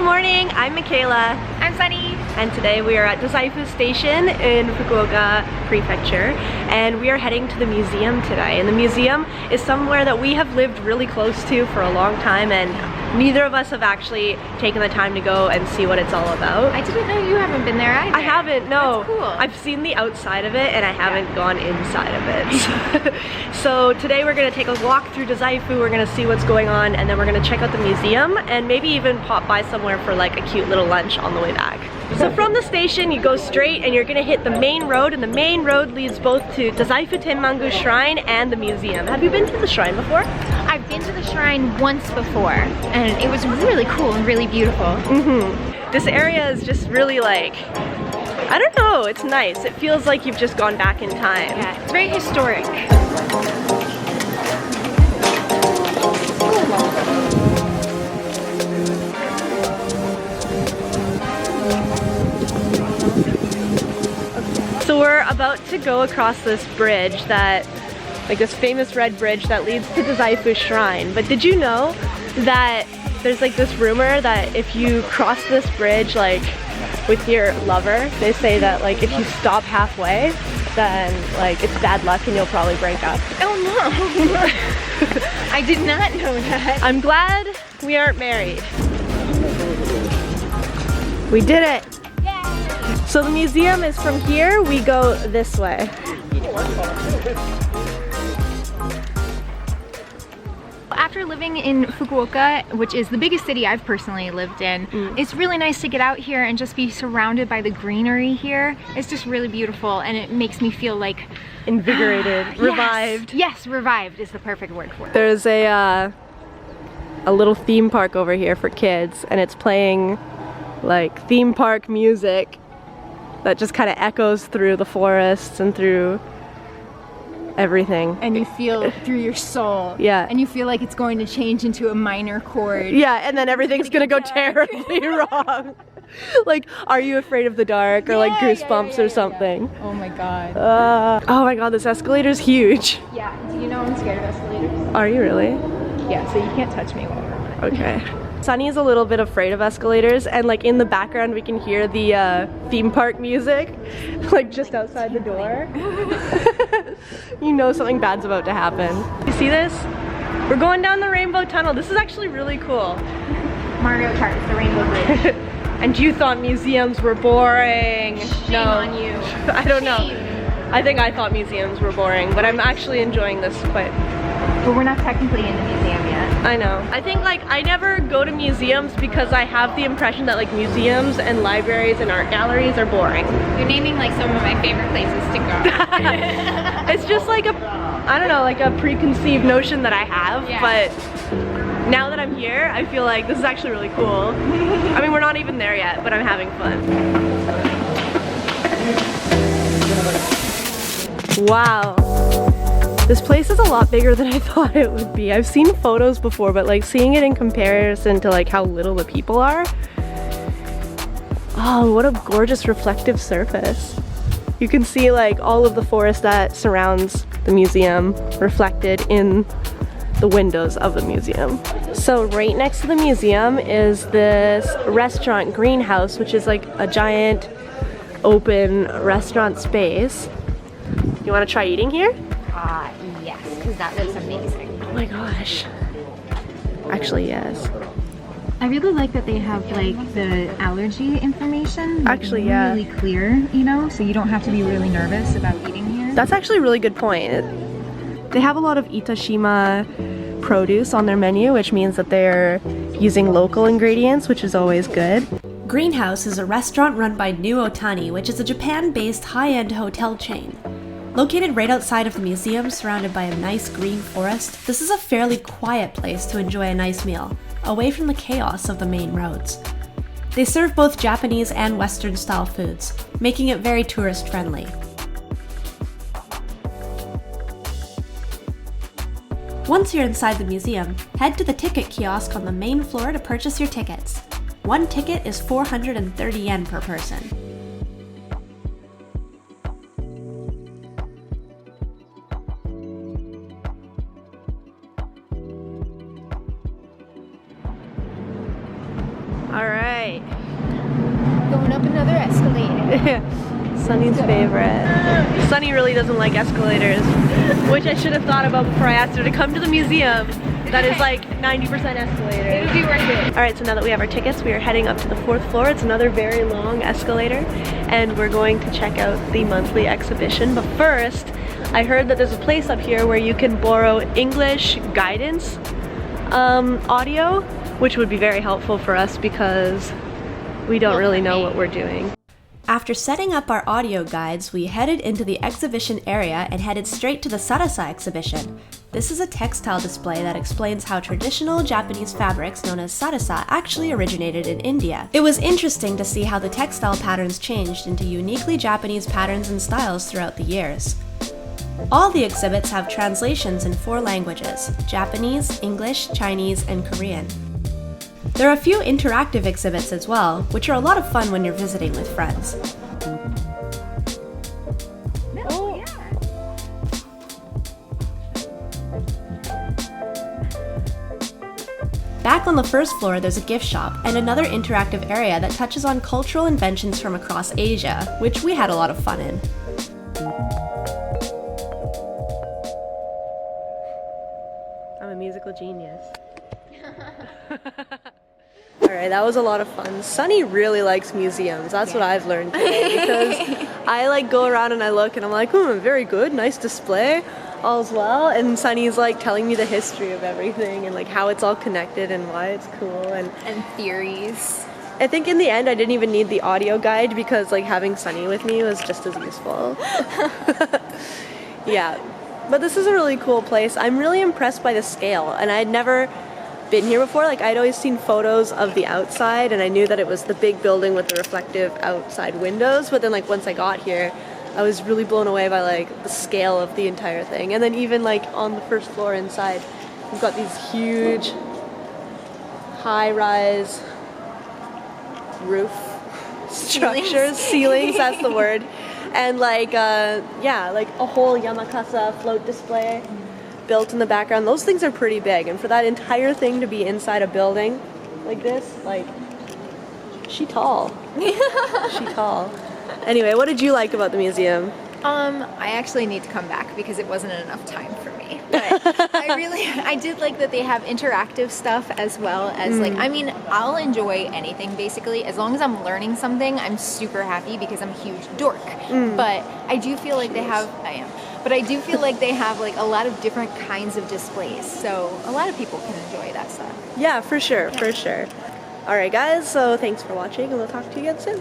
morning, I'm Micaela. I'm Sunny. And today we are at Dazaifu Station in Fukuoka Prefecture, and we are heading to the museum today. And the museum is somewhere that we have lived really close to for a long time, and neither of us have actually taken the time to go and see what it's all about. I didn't know you haven't been there either. I haven't, no. That's cool. I've seen the outside of it and I haven't gone inside of it. So today we're gonna take a walk through Dazaifu, we're gonna see what's going on, and then we're gonna check out the museum and maybe even pop by somewhere for like a cute little lunch on the way back. So from the station you go straight and you're gonna hit the main road, and the main road leads both to Dazaifu Tenmangu Shrine and the museum. Have you been to the shrine before? I've been to the shrine once before, and it was really cool and really beautiful. This area is just really like, I don't know, it's nice. It feels like you've just gone back in time. Yeah, it's very historic. So we're about to go across this bridge that, like this famous red bridge that leads to Dazaifu Shrine. But did you know that there's like this rumor that if you cross this bridge like with your lover, they say that like if you stop halfway, then like it's bad luck and you'll probably break up. Oh no! I did not know that. I'm glad we aren't married. We did it! Yay! So the museum is from here, we go this way. After living in Fukuoka, which is the biggest city I've personally lived in, it's really nice to get out here and just be surrounded by the greenery here. It's just really beautiful, and it makes me feel like Invigorated, revived. Yes, revived is the perfect word for it. There's a little theme park over here for kids, and it's playing like theme park music that just kind of echoes through the forests and through everything. And you feel through your soul. Yeah. And you feel like it's going to change into a minor chord. Yeah, and then everything's gonna go terribly wrong. Like, Are You Afraid of the Dark? Or like Goosebumps or something. Oh my god. Oh my god, this escalator's huge. Yeah, do you know I'm scared of escalators? Are you really? Yeah, so you can't touch me while we're on it. Okay. Sunny's a little bit afraid of escalators, and like in the background we can hear the theme park music, like just outside the door. You know something bad's about to happen. You see this? We're going down the rainbow tunnel. This is actually really cool. Mario Kart is the Rainbow Bridge. And you thought museums were boring. Shame on you. I don't know. I think I thought museums were boring, but I'm actually enjoying this quite. But we're not technically in the museum yet. I know. I think like I never go to museums because I have the impression that like museums and libraries and art galleries are boring. You're naming like some of my favorite places to go. It's just like I don't know, like a preconceived notion that I have, but now that I'm here, I feel like this is actually really cool. I mean, we're not even there yet, but I'm having fun. Wow. This place is a lot bigger than I thought it would be. I've seen photos before, but like seeing it in comparison to like how little the people are. Oh, what a gorgeous reflective surface. You can see like all of the forest that surrounds the museum reflected in the windows of the museum. So right next to the museum is this restaurant greenhouse, which is like a giant open restaurant space. You want to try eating here? Yes, because that looks amazing. Oh my gosh. Actually, yes. I really like that they have like the allergy information. Like, actually, yeah. Really clear, you know, so you don't have to be really nervous about eating here. That's actually a really good point. They have a lot of Itashima produce on their menu, which means that they're using local ingredients, which is always good. Greenhouse is a restaurant run by New Otani, which is a Japan-based high-end hotel chain. Located right outside of the museum, surrounded by a nice green forest, this is a fairly quiet place to enjoy a nice meal, away from the chaos of the main roads. They serve both Japanese and Western style foods, making it very tourist friendly. Once you're inside the museum, head to the ticket kiosk on the main floor to purchase your tickets. One ticket is 430 yen per person. All right. right. Going up another escalator. Sunny's favorite. Sunny really doesn't like escalators, which I should have thought about before I asked her to come to the museum. That is like 90% escalator. It'll be worth it. Alright, so now that we have our tickets, we are heading up to the 4th floor. It's another very long escalator, and we're going to check out the monthly exhibition. But first, I heard that there's a place up here where you can borrow English guidance audio, which would be very helpful for us because we don't really know what we're doing. After setting up our audio guides, we headed into the exhibition area and headed straight to the Sarasa exhibition. This is a textile display that explains how traditional Japanese fabrics known as sarasa actually originated in India. It was interesting to see how the textile patterns changed into uniquely Japanese patterns and styles throughout the years. All the exhibits have translations in 4 languages: Japanese, English, Chinese, and Korean. There are a few interactive exhibits as well, which are a lot of fun when you're visiting with friends. Oh, yeah. Back on the first floor, there's a gift shop and another interactive area that touches on cultural inventions from across Asia, which we had a lot of fun in. I'm a musical genius. Alright, that was a lot of fun. Sunny really likes museums. That's what I've learned today, because I like go around and I look and I'm like, very good, nice display, all's well. And Sunny's like telling me the history of everything and like how it's all connected and why it's cool and theories. I think in the end I didn't even need the audio guide because like having Sunny with me was just as useful. Yeah, but this is a really cool place. I'm really impressed by the scale, and I'd never been here before. Like I'd always seen photos of the outside and I knew that it was the big building with the reflective outside windows, but then like once I got here I was really blown away by like the scale of the entire thing. And then even like on the first floor inside we've got these huge high-rise roof structures, ceilings, that's the word, and like yeah, like a whole Yamakasa float display built in the background. Those things are pretty big, and for that entire thing to be inside a building like this, like, she tall. She tall. Anyway, what did you like about the museum? I actually need to come back because it wasn't enough time for me. But I did like that they have interactive stuff as well as like, I mean, I'll enjoy anything basically. As long as I'm learning something, I'm super happy because I'm a huge dork. But I do feel like But I do feel like they have like a lot of different kinds of displays. So a lot of people can enjoy that stuff. Yeah, for sure, for sure. Alright guys, so thanks for watching and we'll talk to you again soon.